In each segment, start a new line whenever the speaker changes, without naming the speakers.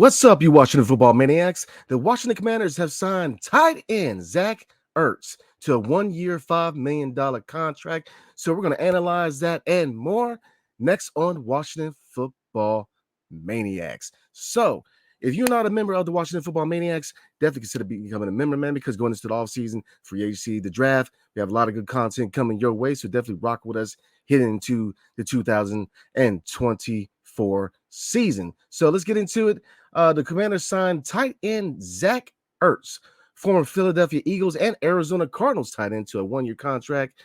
What's up, you Washington football maniacs? The Washington Commanders have signed tight end Zach Ertz to a 1 year, $5 million contract. So we're going to analyze that and more next on Washington Football Maniacs. So if you're not a member of the Washington Football Maniacs, definitely consider becoming a member, man, because going into the offseason, free agency, the draft, we have a lot of good content coming your way. So definitely rock with us heading into the 2024 season. So let's get into it. The Commanders signed tight end Zach Ertz, former Philadelphia Eagles and Arizona Cardinals tight end, to a 1 year contract.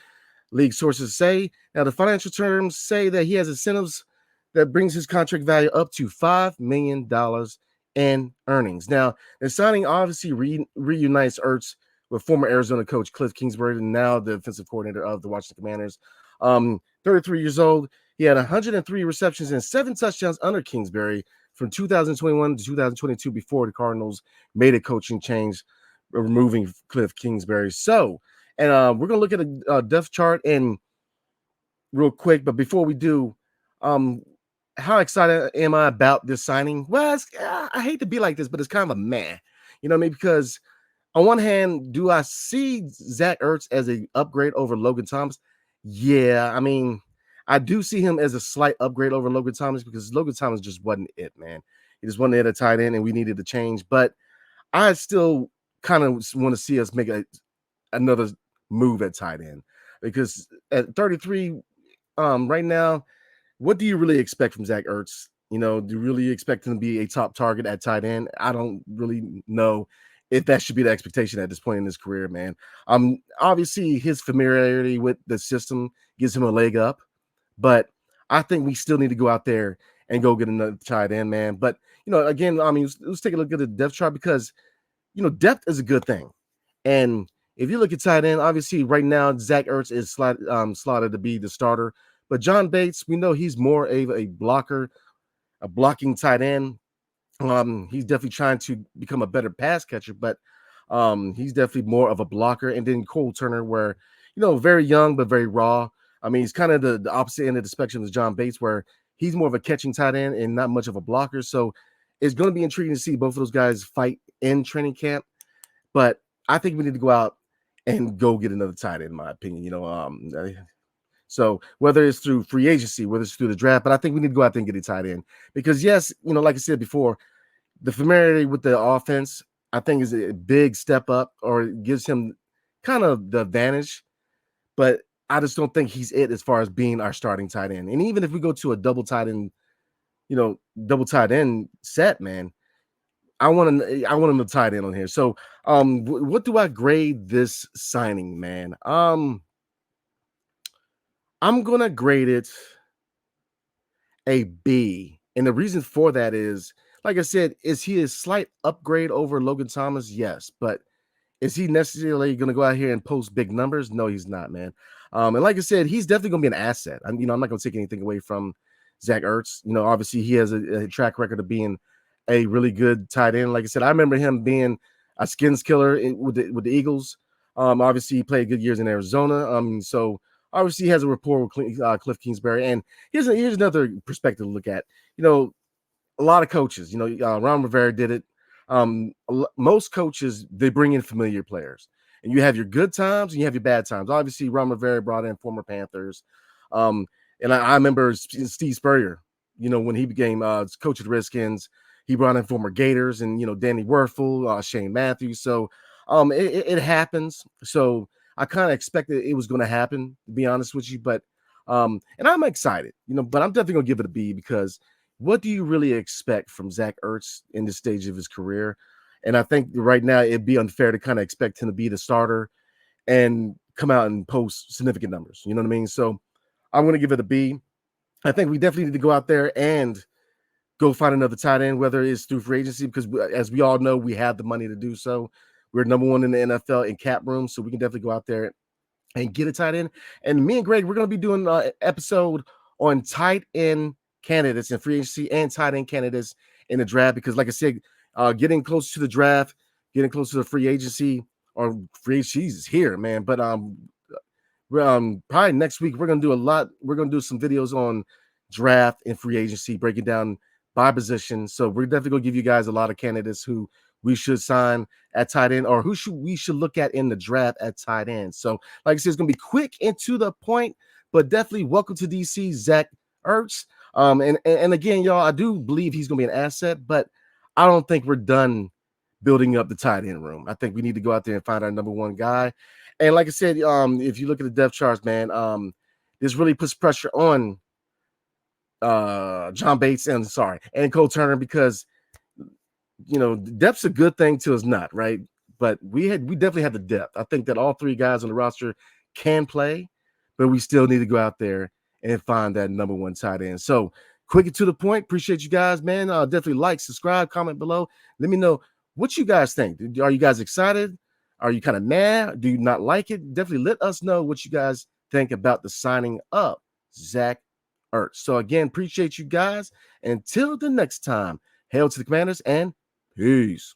League sources say now the financial terms say that he has incentives that brings his contract value up to $5 million in earnings. Now, the signing obviously reunites Ertz with former Arizona coach Cliff Kingsbury, and now the defensive coordinator of the Washington Commanders. 33 years old. He had 103 receptions and 7 touchdowns under Kingsbury from 2021 to 2022 before the Cardinals made a coaching change, removing Cliff Kingsbury. So, and we're going to look at a depth chart and real quick. But before we do, how excited am I about this signing? Well, I hate to be like this, but it's kind of a meh. You know what I mean? Because on one hand, do I see Zach Ertz as an upgrade over Logan Thomas? Yeah, I mean, I do see him as a slight upgrade over Logan Thomas because Logan Thomas just wasn't it, man. He just wasn't it at tight end, and we needed to change. But I still kind of want to see us make another move at tight end because at 33, right now, what do you really expect from Zach Ertz? You know, do you really expect him to be a top target at tight end? I don't really know if that should be the expectation at this point in his career, man. Obviously his familiarity with the system gives him a leg up, but I think we still need to go out there and go get another tight end, man. But you know, again, I mean, let's take a look at the depth chart because you know depth is a good thing, and if you look at tight end, obviously right now Zach Ertz is slotted to be the starter, but John Bates, we know he's more of a blocker, a blocking tight end. He's definitely trying to become a better pass catcher, but he's definitely more of a blocker. And then Cole Turner, where you know, very young but very raw. I mean, he's kind of the opposite end of the spectrum as John Bates, where he's more of a catching tight end and not much of a blocker. So it's going to be intriguing to see both of those guys fight in training camp. But I think we need to go out and go get another tight end, in my opinion. You know, so whether it's through free agency, whether it's through the draft, but I think we need to go out there and get a tight end because yes, you know, like I said before, the familiarity with the offense, I think, is a big step up, or it gives him kind of the advantage. But I just don't think he's it as far as being our starting tight end. And even if we go to a double tight end, you know, double tight end set, man, I want him to tight end on here. So, what do I grade this signing, man? I'm gonna grade it a B, and the reason for that is, like I said, is he a slight upgrade over Logan Thomas? Yes, but is he necessarily going to go out here and post big numbers? No, he's not, man. And like I said, he's definitely going to be an asset. I'm not going to take anything away from Zach Ertz. You know, obviously he has a track record of being a really good tight end. Like I said, I remember him being a skins killer with the Eagles. Obviously he played good years in Arizona. So obviously he has a rapport with Cliff Kingsbury. And here's another perspective to look at. You know, a lot of coaches, you know, Ron Rivera did it. Most coaches, they bring in familiar players, and you have your good times and you have your bad times. Obviously, Ron Rivera brought in former Panthers, and I remember Steve Spurrier. You know, when he became coach of the Redskins, he brought in former Gators and you know Danny Werfel, Shane Matthews. So it happens. So I kind of expected it was going to happen, to be honest with you. But and I'm excited, you know. But I'm definitely going to give it a B because what do you really expect from Zach Ertz in this stage of his career? And I think right now it'd be unfair to kind of expect him to be the starter and come out and post significant numbers. You know what I mean? So I'm going to give it a B. I think we definitely need to go out there and go find another tight end, whether it's through free agency, because as we all know, we have the money to do so. We're number one in the NFL in cap room, so we can definitely go out there and get a tight end. And me and Greg, we're going to be doing an episode on tight end candidates in free agency and tight end candidates in the draft because, like I said, getting close to the draft, getting close to the free agency, or free agency is here, man. But probably next week we're gonna do a lot. We're gonna do some videos on draft and free agency, breaking down by position. So we're definitely gonna give you guys a lot of candidates who we should sign at tight end, or who we should look at in the draft at tight end. So, like I said, it's gonna be quick and to the point, but definitely welcome to DC, Zach Ertz. And again, y'all, I do believe he's gonna be an asset, but I don't think we're done building up the tight end room. I think we need to go out there and find our number one guy. And like I said, if you look at the depth charts, man, this really puts pressure on John Bates and Cole Turner, because depth's a good thing till it's not, right? But we definitely have the depth. I think that all three guys on the roster can play, but we still need to go out there and find that number one tight end. So quick and to the point. Appreciate you guys, man. Definitely like, subscribe, comment below. Let me know what you guys think. Are you guys excited? Are you kind of mad? Do you not like it? Definitely let us know what you guys think about the signing up Zach Ertz. So again, appreciate you guys. Until the next time, hail to the Commanders and peace.